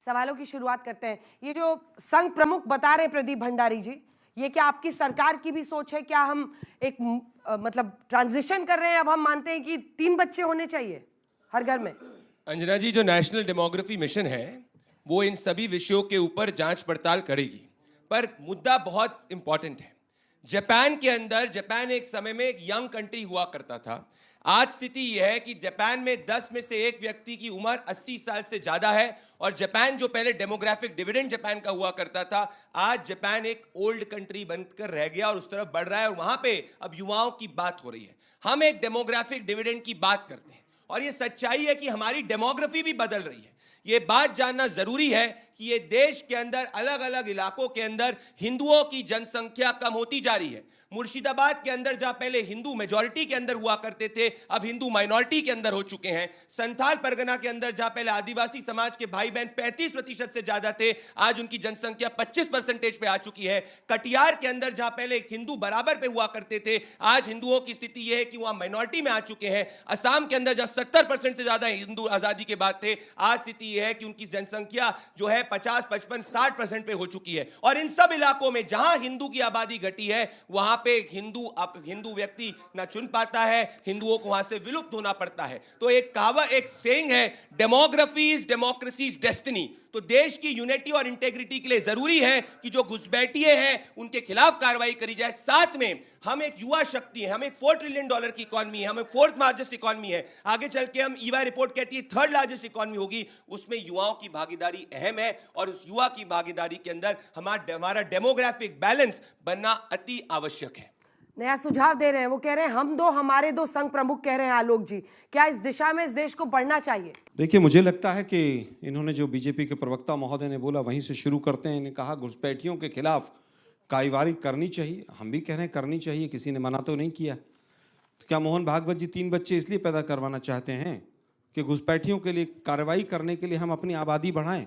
सवालों की शुरुआत करते हैं। ये जो संघ प्रमुख बता रहे हैं प्रदीप भंडारी जी, ये क्या आपकी सरकार की भी सोच है? क्या हम एक मतलब ट्रांजिशन कर रहे हैं? अब हम मानते हैं कि 3 बच्चे होने चाहिए हर घर में। अंजना जी, जो नेशनल डेमोग्राफी मिशन है वो इन सभी विषयों के ऊपर जांच पड़ताल करेगी, पर मुद्दा बहुत इंपॉर्टेंट है। जापान एक समय में एक यंग कंट्री हुआ करता था। आज स्थिति यह है कि जापान में 10 में से एक व्यक्ति की उम्र 80 साल से ज्यादा है, और जापान जो पहले डेमोग्राफिक डिविडेंड जापान का हुआ करता था, आज जापान एक ओल्ड कंट्री बनकर रह गया और उस तरफ बढ़ रहा है, और वहां पे अब युवाओं की बात हो रही है। हम एक डेमोग्राफिक डिविडेंड की बात करते हैं, और ये सच्चाई है कि हमारी डेमोग्राफी भी बदल रही है। ये बात जानना जरूरी है कि ये देश के अंदर अलग अलग इलाकों के अंदर हिंदुओं की जनसंख्या कम होती जा रही है। मुर्शिदाबाद के अंदर जहां पहले हिंदू मेजॉरिटी के अंदर हुआ करते थे, अब हिंदू माइनॉरिटी के अंदर हो चुके हैं। संथाल परगना के अंदर जहां पहले आदिवासी समाज के भाई बहन 35% से ज्यादा थे, आज उनकी जनसंख्या 25% पे आ चुकी है। कटिहार के अंदर जहां पहले हिंदू बराबर पे हुआ करते थे, आज हिंदुओं की स्थिति यह है कि वहां माइनॉरिटी में आ चुके हैं। असम के अंदर जहां 70% से ज्यादा हिंदू आजादी के बाद थे, आज स्थिति यह है कि उनकी जनसंख्या जो है 50, 55, 60% पे हो चुकी है। और इन सब इलाकों में जहां हिंदू की आबादी घटी है, वहां पे हिंदू व्यक्ति ना चुन पाता है, हिंदुओं को वहां से विलुप्त होना पड़ता है। तो एक कहावत, एक सेइंग है, डेमोग्राफी इज डेमोक्रेसीज डेस्टिनी। तो देश की यूनिटी और इंटेग्रिटी के लिए जरूरी है कि जो घुसपैठिए हैं उनके खिलाफ कार्रवाई करी जाए। साथ में हम एक युवा शक्ति है, हम एक $4 ट्रिलियन की इकोनॉमी है, हम एक 4th लार्जेस्ट इकोनॉमी है। आगे चल के हम ईवाई रिपोर्ट कहती है 3rd लार्जेस्ट इकोनॉमी होगी। उसमें युवाओं की भागीदारी अहम है, और उस युवा की भागीदारी के अंदर हमारा डेमोग्राफिक बैलेंस बनना अति आवश्यक है। नया सुझाव दे रहे हैं, वो कह रहे हैं हमारे दो संघ प्रमुख कह रहे हैं आलोक जी, क्या इस दिशा में इस देश को बढ़ना चाहिए? देखिए, मुझे लगता है कि इन्होंने जो बीजेपी के प्रवक्ता महोदय ने बोला वहीं से शुरू करते हैं। इन्होंने कहा घुसपैठियों के खिलाफ कार्रवाई करनी चाहिए। हम भी कह रहे हैं करनी चाहिए, किसी ने मना तो नहीं किया। तो क्या मोहन भागवत जी 3 बच्चे इसलिए पैदा करवाना चाहते हैं कि घुसपैठियों के लिए कार्रवाई करने के लिए हम अपनी आबादी बढ़ाएं?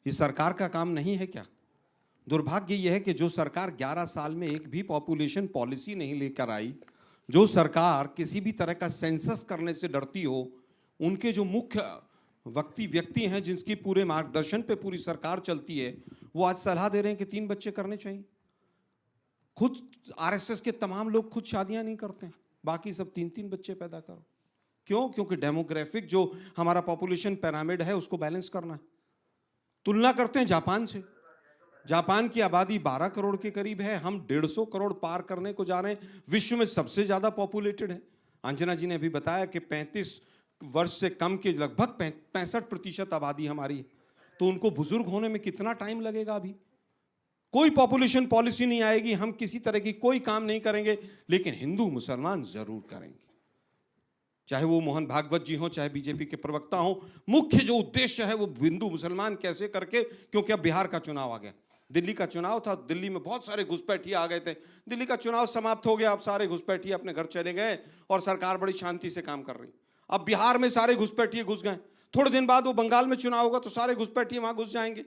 ये सरकार का काम नहीं है क्या? दुर्भाग्य यह है कि जो सरकार 11 साल में एक भी पॉपुलेशन पॉलिसी नहीं लेकर आई, जो सरकार किसी भी तरह का सेंसस करने से डरती हो, उनके जो मुख्य व्यक्ति हैं जिनकी पूरे मार्गदर्शन पे पूरी सरकार चलती है, वो आज सलाह दे रहे हैं कि 3 बच्चे करने चाहिए। खुद आरएसएस के तमाम लोग खुद शादियां नहीं करते हैं, बाकी सब 3-3 बच्चे पैदा करो। क्यों? क्योंकि डेमोग्राफिक जो हमारा पॉपुलेशन पिरामिड है उसको बैलेंस करना है। तुलना करते हैं जापान से। जापान की आबादी 12 करोड़ के करीब है, हम 150 करोड़ पार करने को जा रहे हैं। विश्व में सबसे ज्यादा पॉपुलेटेड है। अंजना जी ने अभी बताया कि 35 वर्ष से कम के लगभग 65% आबादी हमारी है। तो उनको बुजुर्ग होने में कितना टाइम लगेगा? अभी कोई पॉपुलेशन पॉलिसी नहीं आएगी, हम किसी तरह की कोई काम नहीं करेंगे, लेकिन हिंदू मुसलमान जरूर करेंगे। चाहे वो मोहन भागवत जी हो, चाहे बीजेपी के प्रवक्ता हो, मुख्य जो उद्देश्य है वो हिंदू मुसलमान कैसे करके, क्योंकि अब बिहार का चुनाव आ गया, दिल्ली का चुनाव था, दिल्ली में बहुत सारे घुसपैठिए आ गए थे। दिल्ली का चुनाव समाप्त हो गया, अब सारे घुसपैठिए अपने घर चले गए और सरकार बड़ी शांति से काम कर रही। अब बिहार में सारे घुसपैठिए घुस गए, थोड़े दिन बाद वो बंगाल में चुनाव होगा तो सारे घुसपैठिए वहां घुस जाएंगे।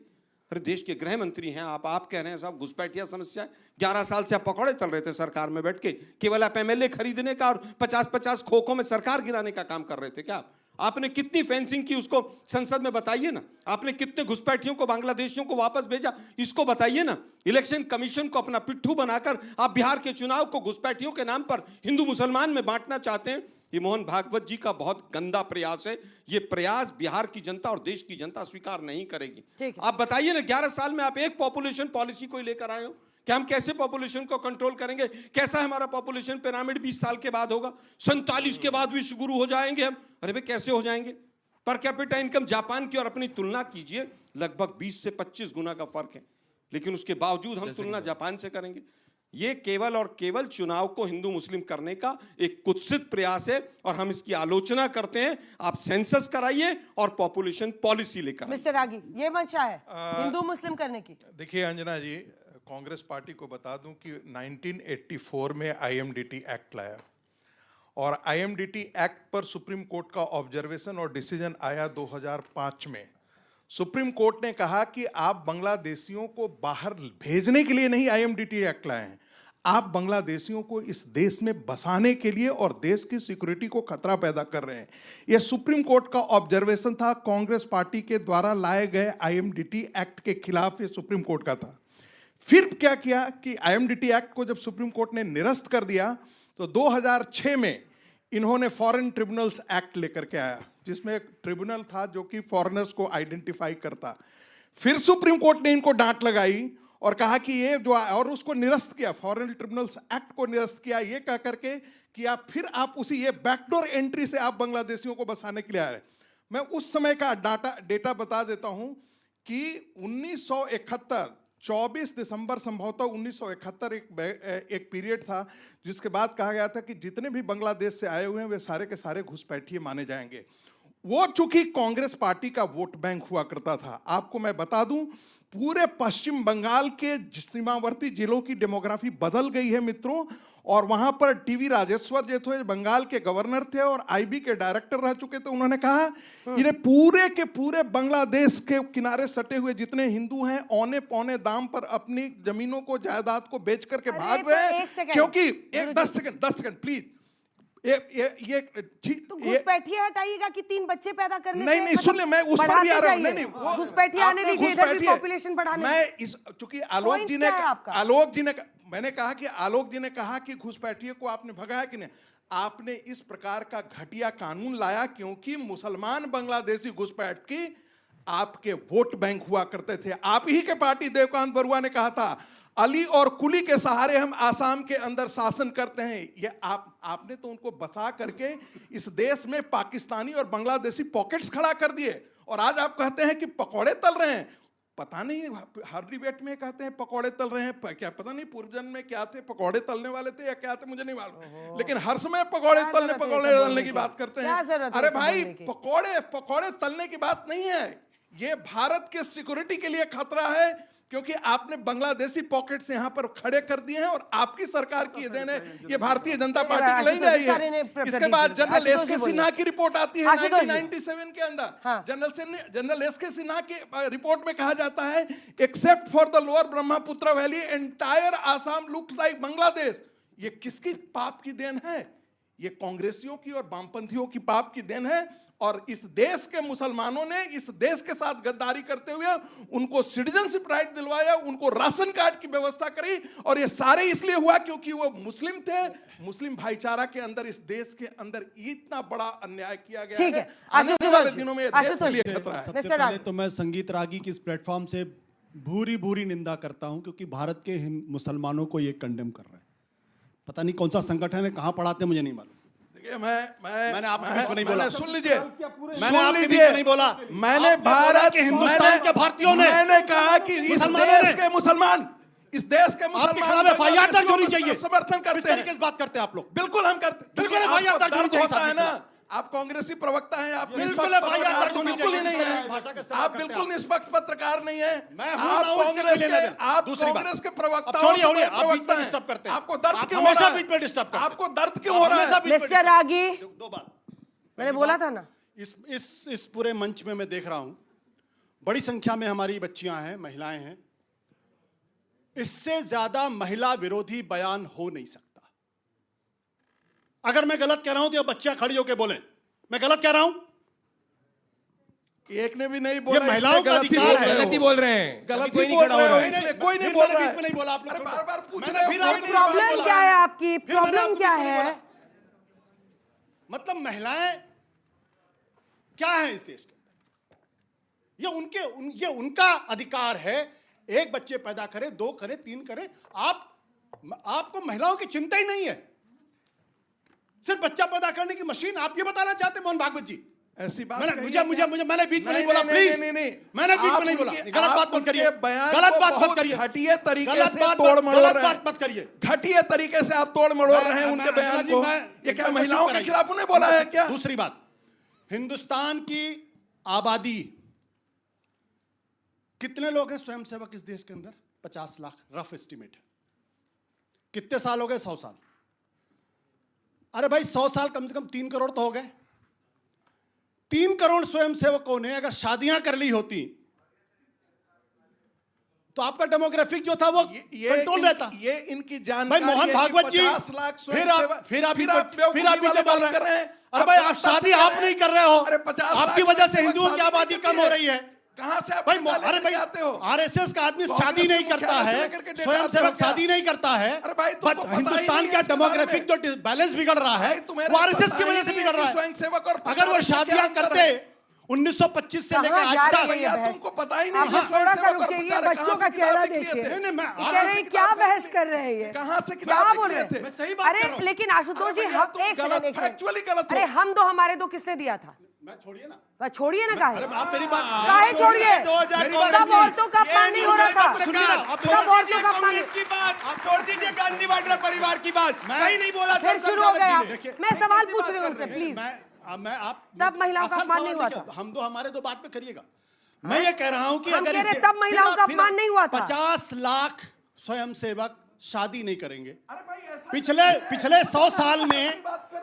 अरे देश के गृह मंत्री हैं आप कह रहे हैं साहब घुसपैठिया समस्या। 11 साल से आप पकौड़े तल रहे थे सरकार में बैठ के, केवल आप एमएलए खरीदने का और 50-50 खोखों में सरकार गिराने का काम कर रहे थे क्या? आपने कितनी फेंसिंग की उसको संसद में बताइए ना। आपने कितने घुसपैठियों को, बांग्लादेशियों को वापस भेजा, इसको बताइए ना। इलेक्शन कमीशन को अपना पिट्ठू बनाकर आप बिहार के चुनाव को घुसपैठियों के नाम पर हिंदू मुसलमान में बांटना चाहते हैं। ये मोहन भागवत जी का बहुत गंदा प्रयास है। ये प्रयास बिहार की जनता और देश की जनता स्वीकार नहीं करेगी। आप बताइए ना, 11 साल में आप एक पॉपुलेशन पॉलिसी कोई लेकर आए हो कि हम कैसे पॉपुलेशन को कंट्रोल करेंगे? कैसा हमारा पॉपुलेशन पिरामिड 20 साल के बाद होगा, 47 के बाद विश्व गुरु हो जाएंगे हम? अरे भाई कैसे हो जाएंगे? पर कैपिटा इनकम जापान की और अपनी तुलना कीजिए, लगभग 20 से 25 गुना का फर्क है, लेकिन उसके बावजूद हम तुलना जापान से करेंगे। ये केवल और केवल चुनाव को हिंदू मुस्लिम करने का एक कुत्सित प्रयास है, और हम इसकी आलोचना करते हैं। आप सेंसस कराइए और पॉपुलेशन पॉलिसी लेकर। मिस्टर रागी, ये मंशा है हिंदू मुस्लिम करने की? देखिए अंजना जी, कांग्रेस पार्टी को बता दूं कि 1984 में आईएमडीटी एक्ट लाया, और आईएमडीटी एक्ट पर सुप्रीम कोर्ट का ऑब्जर्वेशन और डिसीजन आया 2005 में। सुप्रीम कोर्ट ने कहा कि आप बांग्लादेशियों को बाहर भेजने के लिए नहीं आईएमडीटी एक्ट लाए हैं, आप बांग्लादेशियों को इस देश में बसाने के लिए और देश की सिक्योरिटी को खतरा पैदा कर रहे हैं। यह सुप्रीम कोर्ट का ऑब्जर्वेशन था, कांग्रेस पार्टी के द्वारा लाए गए आईएमडीटी एक्ट के खिलाफ ये सुप्रीम कोर्ट का था। फिर क्या किया कि आईएमडीटी एक्ट को जब सुप्रीम कोर्ट ने निरस्त कर दिया तो 2006 में इन्होंने फॉरेन ट्रिब्यूनल्स एक्ट लेकर के आया, जिसमें एक ट्रिब्यूनल था जो कि फॉरेनर्स को आइडेंटिफाई करता। फिर सुप्रीम कोर्ट ने इनको डांट लगाई और कहा कि ये जो, और उसको निरस्त किया, फॉरेन ट्रिब्यूनल्स एक्ट को निरस्त किया, ये कह करके कि आप उसी ये बैकडोर एंट्री से आप बांग्लादेशियों को बसाने के लिए आ रहे। मैं उस समय का डेटा बता देता हूं कि 1971 24 दिसंबर संभवतः 1971 एक पीरियड था जिसके बाद कहा गया था कि जितने भी बांग्लादेश से आए हुए हैं वे सारे के सारे घुसपैठिए माने जाएंगे। वो चूंकि कांग्रेस पार्टी का वोट बैंक हुआ करता था। आपको मैं बता दूं, पूरे पश्चिम बंगाल के सीमावर्ती जिलों की डेमोग्राफी बदल गई है मित्रों, और वहां पर टीवी राजेश्वर जो थे बंगाल के गवर्नर थे और आईबी के डायरेक्टर रह चुके थे। उन्होंने कहा इन्हें पूरे के पूरे बांग्लादेश के किनारे सटे हुए जितने हिंदू हैं औने पौने दाम पर अपनी जमीनों को, जायदाद को बेच करके भाग गए, क्योंकि 10 सेकंड प्लीज, ये तो घुसपैठिए हटाइएगा कि 3 बच्चे पैदा करने नहीं नहीं, सुन ले, मैं उस पर भी आ रहा हूं। नहीं घुसपैठिए आने दीजिए, इधर भी पॉपुलेशन बढ़ाने। मैं इस चूंकि आलोक जी ने मैंने कहा कि आलोक जी ने कहा कि घुसपैठिए को आपने भगाया कि नहीं, आपने इस प्रकार का घटिया कानून लाया क्योंकि मुसलमान बांग्लादेशी घुसपैठ की आपके वोट बैंक हुआ करते थे। आप ही के पार्टी देवकांत बरुआ ने कहा था अली और कुली के सहारे हम आसाम के अंदर शासन करते हैं। ये आपने तो उनको बसा करके इस देश में पाकिस्तानी और बांग्लादेशी पॉकेट्स खड़ा कर दिए, और आज आप कहते हैं कि पकौड़े तल रहे हैं। पता नहीं, हर डिबेट में कहते हैं पकौड़े तल रहे हैं, क्या पता नहीं पूर्व जन्म में क्या थे, पकौड़े तलने वाले थे या क्या थे, मुझे नहीं मालूम, लेकिन हर समय पकौड़े तलने की बात करते हैं। अरे भाई, पकौड़े तलने की बात नहीं है, ये भारत के सिक्योरिटी के लिए खतरा है, क्योंकि आपने बांग्लादेशी पॉकेट्स यहां पर खड़े कर दिए हैं और आपकी सरकार की देन है, ये भारतीय जनता पार्टी की नहीं आई है। इसके बाद जनरल एस के सिन्हा की रिपोर्ट आती है 1997 के अंदर। जनरल एस के सिन्हा की रिपोर्ट में कहा जाता है except for the lower Brahmaputra valley entire Assam looks like Bangladesh. ये किसकी पाप की देन है? ये कांग्रेसियों की और वामपंथियों की पाप की देन है, और इस देश के मुसलमानों ने इस देश के साथ गद्दारी करते हुए उनको सिटीजनशिप राइट दिलवाया, उनको राशन कार्ड की व्यवस्था करी, और ये सारे इसलिए हुआ क्योंकि वो मुस्लिम थे। मुस्लिम भाईचारा के अंदर इस देश के अंदर इतना बड़ा अन्याय किया गया है। आने वाले दिनों में देश के लिए खतरा है। सबसे पहले तो मैं संगीत रागी की इस प्लेटफॉर्म से भूरी निंदा करता हूं, क्योंकि भारत के मुसलमानों को ये कंडेम कर रहे हैं। पता नहीं कौन सा संगठन है, कहां पढ़ाते मुझे नहीं मालूम। मैंने आपके बीच में नहीं बोला। सुन लीजिए, मैंने आपके बीच में नहीं बोला। मैंने भारत के हिंदुस्तान के भारतीयों ने, मैंने कहा कि इस देश के मुसलमान आपके खिलाफ एफआईआर दर्ज होनी चाहिए। समर्थन करते हैं। किस बात करते हैं आप लोग? बिल्कुल हम करते, बिल्कुल एफआईआर दर्ज होनी चाहिए ना। आप कांग्रेसी प्रवक्ता हैं, आप बिल्कुल एफआईआर दर्ज होनी बिल्कुल ही नहीं है, आप बिल्कुल निष्पक्ष पत्रकार नहीं है। आप कांग्रेस के प्रवक्ता हैं, आपको दर्द क्यों हो रहा है? आपको दर्द क्यों हो रहा है? मिस्टर रागी, दो बात मैंने बोला था ना, इस पूरे मंच में मैं देख रहा हूं बड़ी संख्या में हमारी बच्चियां हैं, महिलाएं हैं। इससे ज्यादा महिला विरोधी बयान हो नहीं सकता। अगर मैं गलत कह रहा हूं तो ये बच्चियां खड़ी होकर बोले मैं गलत कह रहा हूं। एक ने भी नहीं बोला, ये महिलाओं का अधिकार है। गलती बोल रहे हैं, गलती कोई नहीं खड़ा हो रहा है, इसलिए कोई नहीं बोल रहा है। नहीं बोला आप लोग, बार-बार पूछ मैंने रहे हो, फिर कोई आपको नहीं प्रॉब्लम क्या है आपकी? प्रॉब्लम क्या है? मतलब महिलाएं क्या है इस देश के अंदर? ये उनका अधिकार है। एक बच्चे पैदा करे, 2 करे, 3 करे। आपको महिलाओं की चिंता ही नहीं है। सिर्फ बच्चा पैदा करने की मशीन आप ये बताना चाहते मोहन भागवत जी? ऐसी बात मैंने बीच में नहीं बोला, प्लीज। मैंने बीच में नहीं बोला। गलत बात मत करिए, गलत बात मत करिए, घटिया तरीके से तोड़ मरोड़ रहे हैं। मत करिए, घटिया तरीके से आप तोड़ मरोड़ रहे हैं उनके बयान को। ये क्या महिलाओं के खिलाफ उन्हें बोला है क्या? दूसरी बात, हिंदुस्तान की आबादी कितने लोग हैं स्वयंसेवक इस देश के अंदर? 50 लाख रफ एस्टिमेट है। कितने साल हो गए? 100 साल। अरे भाई 100 साल कम से कम 3 करोड़ तो हो गए। 3 करोड़ स्वयंसेवकों ने अगर शादियां कर ली होती तो आपका डेमोग्राफिक जो था वो कंट्रोल रहता। ये इनकी भाई जानकारी मोहन है कि भागवत जी 50 लाख फिर आप बेवकूफी बीच वाले में बोल बात कर रहे हैं। अरे भाई आप शादी आप नहीं कर रहे हो, अरे 50 आपकी लाख वजह से स्वयंसेवक हिंदुओं की शादी आबादी नहीं कम हो करते रही है। कहां से आप भाई निकाले अरे भाई आते हो? आरएसएस का आदमी कांग्रेस शादी नहीं करता मुख्यालय से है, लेकर के डेटा स्वयंसेवक आपको क्या? शादी नहीं करता है, अरे भाई तुमको बट पता ही हिंदुस्तान नहीं का है इसके बारे में। डेमोग्राफिक जो बैलेंस बिगड़ रहा है भाई तुम्हें वो आरएसएस पता की ही वजह से नहीं है बिगड़ रहा कि है। स्वयंसेवक और अगर वो प्रचारक में क्या शादियां अंतर करते है? 1925 से लेकर कहाँ आज जा तक रही है ये भैया बहस? तुमको पता ही आप नहीं है थोड़ा सा स्वयंसेवक और रुकिए, ये प्रचारक बच्चों कहां का से चेहरा किताब लिखी देखिए। है? नहीं, मैं ये कह रहे हैं क्या बहस कर रहे हैं ये? कहां से क्या किताब बोल लिख रहे लिए थे? मैं सही बात अरे कर रहा हूं। लेकिन आशुतोष जी, भैया, हम तुम एक गलत, सेकंड factually गलत हो। अरे हम दो हमारे दो किसने दिया था? मैं छोड़िए ना, वह छोड़िए ना काहे? आप मेरी बात काहे छोड़िए? मेरी बात तब औरतों का अपमान नहीं हो रहा था। सुनिए ना, आप तब औरतों का अपमान कांग्रेस की बात आप छोड़ दीजिए, गांधी वाड्रा परिवार की बात कहीं नहीं बोला। फिर संसद शुरू हो गया। जाकर देखिए, मैं सवाल पूछ रही हूँ उनसे, प्लीज। मैं आप तब महिलाओं का असल अपमान सवाल नहीं हुआ देखिए, था। हम दो हमारे दो बात पे करिएगा। मैं ये कह रहा हूं कि हम अगर कह रहे इस- तब महिलाओं फिर का आप- अपमान नहीं हुआ था। 50 लाख स्वयंसेवक शादी नहीं करेंगे। अरे भाई ऐसा पिछले 100 साल में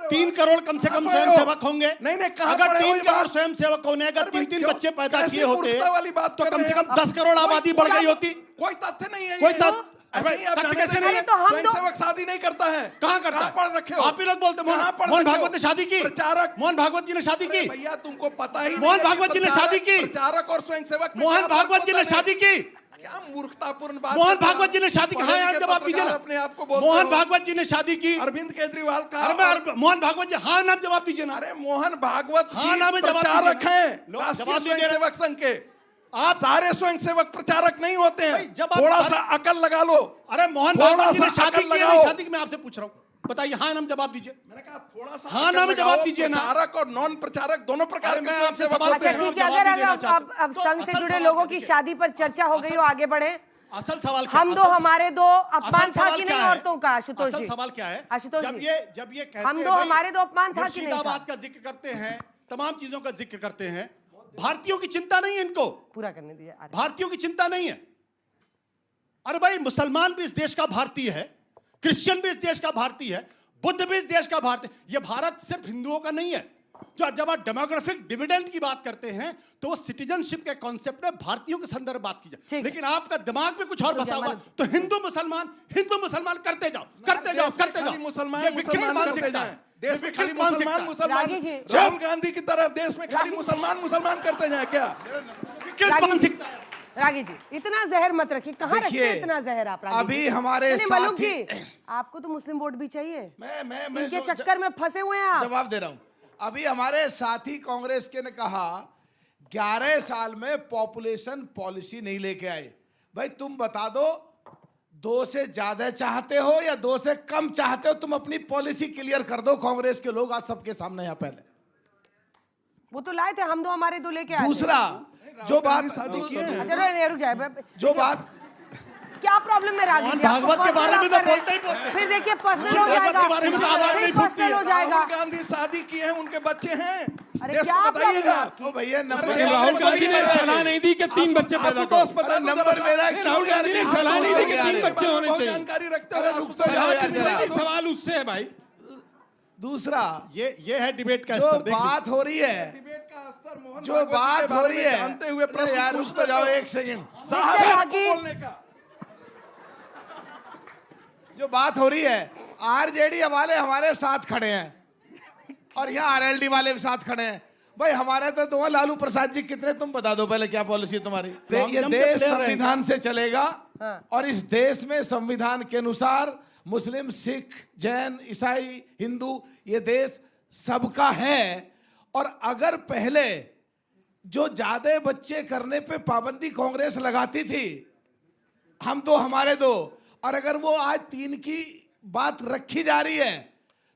3 करोड़ कम से कम कहाँ पढ़े हो? स्वयंसेवक होंगे। नहीं, नहीं, कहाँ अगर पढ़े हो 3 ये करोड़ बात? स्वयंसेवक होने अगर अरे भाई 3 क्यों? बच्चे पैदा कैसी किए होते मूर्खता वाली बात तो कर कम रहे से हैं कम आप? 10 करोड़ आबादी बढ़ गई होती। कोई तथ्य नहीं है कोई ये। तथ्य- ऐसे ही आप तथ्य जाने कैसे देंगे? नहीं है? तो हम दो- स्वयंसेवक शादी नहीं करता है। कहाँ करता कहाँ है? पढ़ रखे हो? आप ही लोग बोलते हैं, कहाँ पढ़ मोहन रखे हो? भागवत ने शादी की। प्रचारक मोहन भागवत जी ने शादी अरे की। भैया तुमको पता ही नहीं मोहन है कि भागवत जी ने प्रचारक- शादी की। प्रचारक और स्वयंसेवक में मोहन क्या फर्क भागवत जी ने होता है? शादी की। क्या मूर्खतापूर्ण बात मोहन कर रहे हैं भागवत जी ने आप? शादी की। पढ़े हाँ, आप लिखे जवाब दीजिए पत्रकार ना। अपने आप को बोलते मोहन हो। भागवत जी ने शादी की। अरविंद केजरीवाल का अरे मैं मोहन भागवत जी, हाँ नाम जवाब दीजिए ना। अरे मोहन भागवत हाँ, जी ना मैं जवाब प्रचारक दीजिए ना। हैं लो, राष्ट्रीय जवाब दीजिए ना। स्वयंसेवक संघ के। आप सारे स्वयंसेवक प्रचारक नहीं होते भाई, हैं। जब आप थोड़ा सारे- सा अकल लगा लो। अरे मोहन थोड़ा भागवत जी ने सा शादी अकल की है, लगाओ। नहीं शादी की, मैं आपसे पूछ रहा हूँ। बताइए, हाँ नाम जवाब दीजिए। मैंने कहा थोड़ा सा हाँ, अकल ना में जवाब लगाओ। दीजिए ना। प्रचारक और नॉन प्रचारक दोनों प्रकार अरे के मैं आपसे स्वयंसेवक सवाल होते अच्छा हैं। ठीक है, जवाब अगर नहीं देना अब चाहता। अब तो संघ से असल जुड़े सवाल लोगों क्या की देखिए? शादी पर चर्चा हो गई हो, आगे बढ़े। असल सवाल क्या हम दो असल- हमारे दो अपमान असल था सवाल कि क्या नहीं है? औरतों का? आशुतोष असल जी, सवाल क्या है? आशुतोष जब जी, ये कहते हम हैं दो भाई, हमारे दो अपमान था कि नहीं था? मुर्शिदाबाद का जिक्र करते हैं, तमाम चीजों का जिक्र करते हैं। भारतीयों की चिंता नहीं है इनको, पूरा करने दीजिए। अरे भारतीयों की चिंता नहीं है। अरे भाई मुसलमान भी इस देश का भारतीय है, क्रिश्चियन भी इस देश का भारतीय है, बुद्ध भी इस देश का भारतीय। ये भारत सिर्फ हिंदुओं का नहीं है। जो जब आप डेमोग्राफिक डिविडेंड की बात करते हैं तो वो सिटीजनशिप के कॉन्सेप्ट में भारतीयों के संदर्भ बात की जाए, ठीक। लेकिन आपका दिमाग में कुछ और तो बसा हुआ है। जमानत- तो हिंदू मुसलमान करते जाओ, करते जाओ, करते जाओ। खाली मुसलमान ये विकृत मुसलमान करते मानसिकता जाएं। है। देश ये में विकृत खाली मुसलमान मानसिकता है। मुसलमान रागी जी। राहुल गांधी की तरह देश में खाली मुसलमान करते जाए क्या? विकृत रागी जी, मानसिकता है। रागी जी, इतना जहर मत रखिए। कहाँ रखते हैं देखिए, इतना जहर आप? रागी अभी जी? हमारे नहीं, मलूक साथी- जी, आपको तो मुस्लिम वोट भी चाहिए। मैं इनके जो चक्कर में फंसे हुए हैं आप। जवाब दे रहा हूं। अभी हमारे साथी कांग्रेस के ने कहा 11 साल में पॉपुलेशन पॉलिसी नहीं लेके आए। भाई तुम बता दो, 2 से ज्यादा चाहते हो या 2 से कम चाहते हो? तुम अपनी पॉलिसी क्लियर कर दो। कांग्रेस के लोग आज सबके सामने यहाँ पहले। वो तो लाए थे, हम दो हमारे दो लेके आए थे। दूसरा जो बात अच्छा रुक जाए। जो बात क्या प्रॉब्लम है रागी मोहन जी? आपको भागवत के बारे में तो personal बोलते ही बोलते हैं। फिर देखिए पर्सनल हो मोहन भागवत जाएगा, के बारे में तो आवाज नहीं फिर फूटती पर्सनल है। हो जाएगा। राहुल गांधी शादी की है, उनके बच्चे हैं। अरे देश क्या को प्रॉब्लम है बताइएगा। आपकी? ओ भैया नंबर अरे राहुल गांधी ने सलाह नहीं दी कि 3 बच्चे पैदा आशुतोष करो। पता अरे नंबर मेरा नहीं, राहुल गांधी ने सलाह नहीं दी कि 3 बच्चे होने बहुत चाहिए। जानकारी रखते हो अरे रुक तो जाओ यार जरा। सवाल उससे है भाई। दूसरा ये है डिबेट का जो स्तर। देख लीजिए। बात हो रही है, डिबेट का स्तर मोहन जो भागवत बात के हो बारे रही में है, जानते हुए अरे प्रश्न यार रुक पूछते तो जाओ हो। 1 सेकंड। साहब जिससे आपको रागी- बोलने का जो बात हो रही है, आरजेडी वाले हमारे साथ खड़े हैं और यहाँ आरएलडी वाले भी साथ खड़े हैं। भाई हमारे तो दो लालू प्रसाद जी कितने, तुम बता दो पहले क्या पॉलिसी है तुम्हारी? ये जम के देश प्लेयर संविधान से चलेगा हाँ। और इस देश में संविधान के अनुसार मुस्लिम, सिख, जैन, ईसाई, हिंदू, ये देश सबका है। और अगर पहले जो ज्यादा बच्चे करने पे पाबंदी कांग्रेस लगाती थी, हम दो हमारे दो, और अगर वो आज 3 की बात रखी जा रही है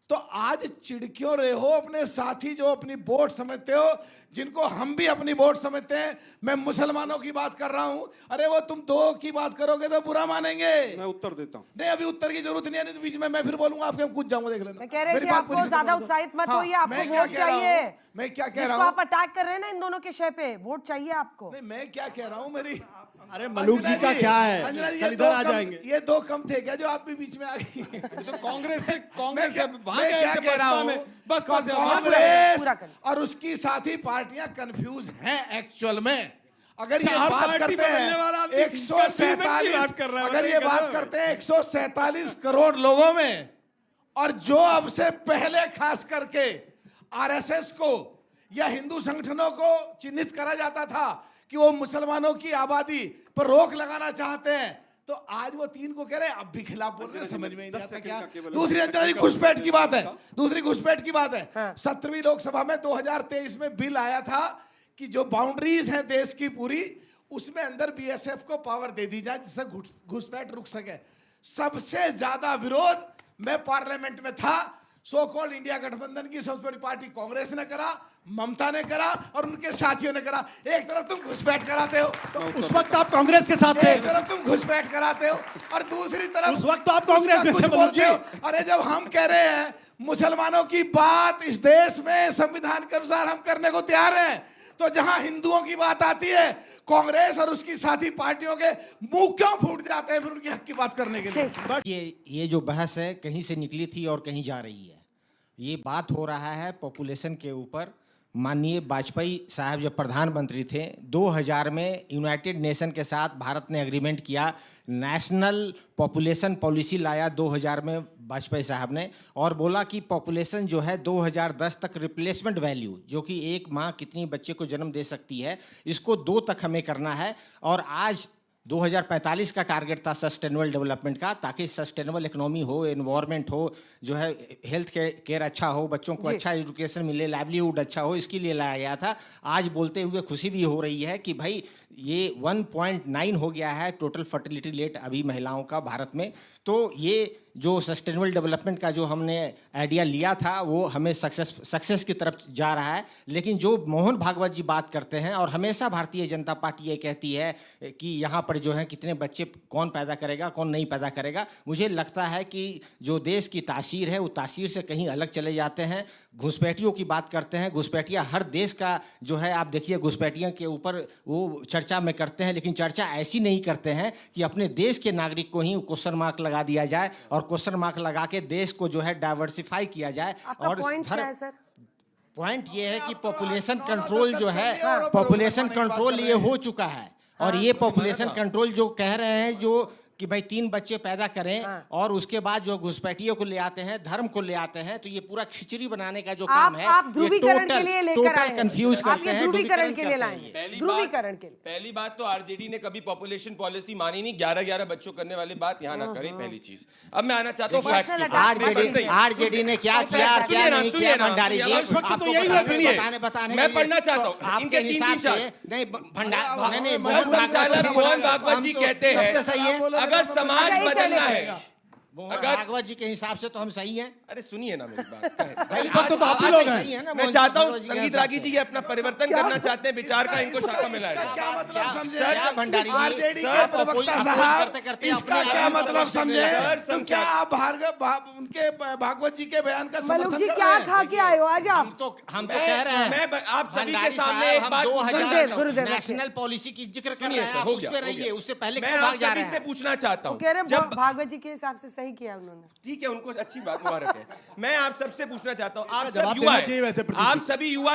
तो आज चिढ़ क्यों रहे हो अपने साथी जो अपनी वोट समझते हो, जिनको हम भी अपनी वोट समझते हैं? मैं मुसलमानों की बात कर रहा हूं। अरे वो तुम 2 की बात करोगे तो बुरा मानेंगे। मैं उत्तर देता हूँ। नहीं अभी उत्तर की जरूरत नहीं है, नहीं तो बीच में मैं फिर बोलूंगा, आपके कूद जाऊंगा, देख लेना। मैं कह रही मेरी थी बात आपको पूरी ज्यादा खत्म कर दो। उत्साहित मत हाँ, होइए, आपको मैं क्या वोट कह रहा हूं? चाहिए। मैं क्या कह जिसको रहा आप हूं? अटैक कर रहे हैं ना इन दोनों के शय पे, वोट चाहिए आपको। नहीं मैं क्या कह रहा हूं, मेरी अरे मलूक जी का क्या है? अंजना जी, कल इधर आ जाएंगे। ये 2 कम थे क्या जो आप भी बीच में आ गई? तो कांग्रेस से मैं क्या वहां गए क्या थे कह रहा बसपा हूं? में, बसपा से वहां गए। कांग्रेस पूरा कर। और उसकी साथी पार्टियां कंफ्यूज हैं एक्चुअल में। अगर ये हर बात पार्टी करते बदलने वाला हैं, 147 अगर ये बात करते हैं 147 करोड़ लोगों में, और जो अब से पहले खास करके आरएसएस को या हिंदू संगठनों को चिन्हित करा जाता था कि वो मुसलमानों की आबादी पर रोक लगाना चाहते हैं, तो आज वो 3 को कह रहे हैं, अब भी खिलाफ बोल रहे हैं, समझ में नहीं आता क्या। दूसरी अंजना जी घुसपैठ की बात है, दूसरी घुसपैठ की बात है। 17वीं लोकसभा में 2023 में बिल आया था कि जो बाउंड्रीज हैं देश की पूरी, उसमें अंदर बीएसएफ को पावर दे दी जाए जिससे घुसपैठ रुक सके। सबसे ज्यादा विरोध मैं पार्लियामेंट में था, सो कॉल्ड इंडिया गठबंधन की सबसे बड़ी पार्टी कांग्रेस ने करा, ममता ने करा और उनके साथियों ने करा। एक तरफ तुम घुसपैठ कराते हो, तो उस वक्त आप कांग्रेस के साथ थे, एक तरफ तुम घुसपैठ कराते हो और दूसरी तरफ उस वक्त आप कांग्रेस में कुछ थे, बोलते हो। अरे जब हम कह रहे हैं मुसलमानों की बात इस देश में संविधान के अनुसार हम करने को तैयार हैं, तो जहां हिंदुओं की बात आती है कांग्रेस और उसकी साथी पार्टियों के मुंह क्यों फूट जाते हैं फिर उनकी हक की बात करने के लिए। ये जो बहस है कहीं से निकली थी और कहीं जा रही है। ये बात हो रहा है पॉपुलेशन के ऊपर। माननीय वाजपेयी साहब जब प्रधानमंत्री थे 2000 में यूनाइटेड नेशन के साथ भारत ने एग्रीमेंट किया, नेशनल पॉपुलेशन पॉलिसी लाया 2000 में वाजपेयी साहब ने, और बोला कि पॉपुलेशन जो है 2010 तक रिप्लेसमेंट वैल्यू, जो कि एक माँ कितनी बच्चे को जन्म दे सकती है, इसको 2 तक हमें करना है। और आज 2045 का टारगेट था सस्टेनेबल डेवलपमेंट का, ताकि सस्टेनेबल इकोनॉमी हो, एनवायरनमेंट हो, जो है हेल्थ केयर अच्छा हो, बच्चों को अच्छा एजुकेशन मिले, लाइवलीहुड अच्छा हो, इसके लिए लाया गया था। आज बोलते हुए खुशी भी हो रही है कि भाई ये 1.9 हो गया है टोटल फर्टिलिटी रेट अभी महिलाओं का भारत में। तो ये जो सस्टेनेबल डेवलपमेंट का जो हमने आइडिया लिया था वो हमें सक्सेस की तरफ जा रहा है। लेकिन जो मोहन भागवत जी बात करते हैं, और हमेशा भारतीय जनता पार्टी ये कहती है कि यहाँ पर जो है कितने बच्चे कौन पैदा करेगा कौन नहीं पैदा करेगा, मुझे लगता है कि जो देश की तासीर है वो तासीर से कहीं अलग चले जाते हैं। घुसपैठियों की बात करते हैं, घुसपैठिया हर देश का जो है, आप देखिए घुसपैठियों के ऊपर वो चर्चा में करते हैं, लेकिन चर्चा ऐसी नहीं करते हैं कि अपने देश के नागरिक को ही क्वेश्चन मार्क लगा दिया जाए और क्वेश्चन मार्क लगा के देश को जो है डाइवर्सिफाई किया जाए। और पॉइंट क्या है सर? पॉइंट ये है कि पॉपुलेशन कंट्रोल जो है, पॉपुलेशन कंट्रोल ये हो चुका है। और ये पॉपुलेशन कंट्रोल जो कह रहे हैं जो कि भाई 3 बच्चे पैदा करें और उसके बाद जो घुसपैठियों को ले आते हैं, धर्म को ले आते हैं, तो ये पूरा खिचड़ी बनाने का जो काम है, आप ध्रुवीकरण के लिए लेकर आए, कंफ्यूज करते हैं, ध्रुवीकरण के लिए लाए, ध्रुवीकरण के लिए। पहली बात तो आरजेडी ने कभी पॉपुलेशन पॉलिसी मानी नहीं, 11-11 बच्चों करने वाली बात यहाँ ना करें, पहली चीज। अब मैं आना चाहता हूँ आरजेडी ने क्या किया और क्या नहीं किया, भंडारी जी बताने मैं पढ़ना चाहता हूँ इनके 3 नहीं भंडारी मोहन भागवत जी कहते हैं सही है, अगर समाज बदलना है, अगर भागवत जी के हिसाब से तो हम सही हैं। अरे सुनिए ना मेरी बात। इस वक्त तो आप ही लोग हैं। मैं चाहता हूँ संगीत रागी जी ये अपना परिवर्तन करना चाहते हैं, विचार का इनको शाखा में लाएगा। क्या मतलब समझे सर भंडारी जी, आरजेडी के प्रवक्ता साहब, इसका क्या मतलब समझे? तुम क्या आप उनके भागवत जी के बयान का समर्थन जी कर क्या रहे हैं? खा के आए हो? आज हम तो कह रहे हैं, मैं आप सभी के भंडारी सामने साहब, एक हम बात 2000 नेशनल पॉलिसी की जिक्र कर रहे हैं, आप उस पे रहिए, उससे पहले मैं क्यों आप भाग जा सभी रहे से हैं? पूछना चाहता हूँ, कह रहे जब भागवत जी के हिसाब से सही किया उन्होंने। ठीक है, उनको अच्छी बात, मुबारक है। मैं आप सबसे पूछना चाहता हूं, आप जवाब सब युवा देना चाहिए वैसे हैं, प्रदीप आप सभी युवा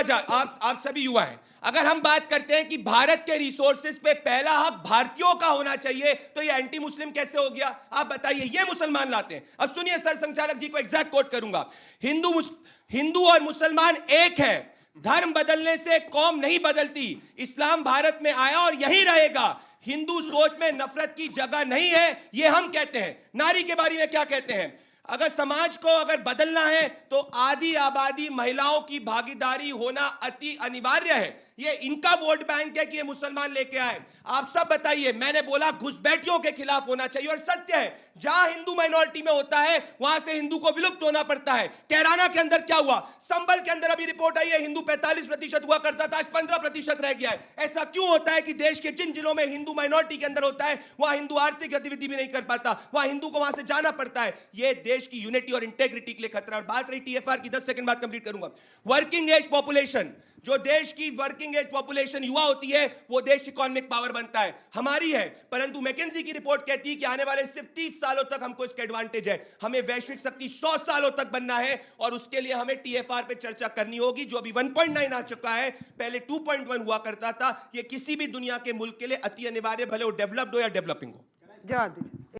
आप सभी युवा हैं। अगर हम बात करते हैं कि भारत के रिसोर्सेज पे पहला हक भारतीयों का होना चाहिए, तो ये एंटी मुस्लिम कैसे हो गया? आप बताइए, ये मुसलमान लाते हैं। अब सुनिए, सर संचालक जी को एग्जैक्ट कोट करूंगा, हिंदू और मुसलमान एक है, धर्म बदलने से कौम नहीं बदलती, इस्लाम भारत में आया और यहीं रहेगा, हिंदू सोच में नफरत की जगह नहीं है, ये हम कहते हैं। नारी के बारे में क्या कहते हैं? अगर समाज को अगर बदलना है तो आधी आबादी महिलाओं की भागीदारी होना अति अनिवार्य है। ये इनका वोट बैंक है कि ये मुसलमान लेके आए। आप सब बताइए, मैंने बोला घुसपैठियों के खिलाफ होना चाहिए, और सत्य है जहां हिंदू माइनॉरिटी में होता है वहां से हिंदू को विलुप्त होना पड़ता है। कैराना के अंदर क्या हुआ? संभल के अंदर अभी रिपोर्ट आई है, हिंदू 45% हुआ करता था, आज 15% रह गया है। ऐसा क्यों होता है कि देश के जिन जिलों में हिंदू माइनॉरिटी के अंदर होता है वहां हिंदू आर्थिक गतिविधि भी नहीं कर पाता, वहां हिंदू को वहां से जाना पड़ता है। यह देश की यूनिटी और इंटेग्रिटी के लिए खतरा। और बात रही टीएफआर की, 10 सेकंड बाद कंप्लीट करूंगा। वर्किंग एज पॉपुलेशन, जो देश की वर्किंग एज पॉपुलेशन युवा होती है वो देश इकोनॉमिक पावर बनता है, हमारी है। परंतु मैकेंजी की रिपोर्ट कहती है कि आने वाले सिर्फ 30 सालों तक हमको इसका एडवांटेज है। हमें वैश्विक शक्ति 100 सालों तक बनना है और उसके लिए हमें टीएफआर पे चर्चा करनी होगी, जो अभी 1.9 आ चुका है, पहले 2.1 हुआ करता था। ये किसी भी दुनिया के मुल्क के लिए अति अनिवार्य, भले वो डेवलप्ड हो या डेवलपिंग हो। जवाब दीजिए।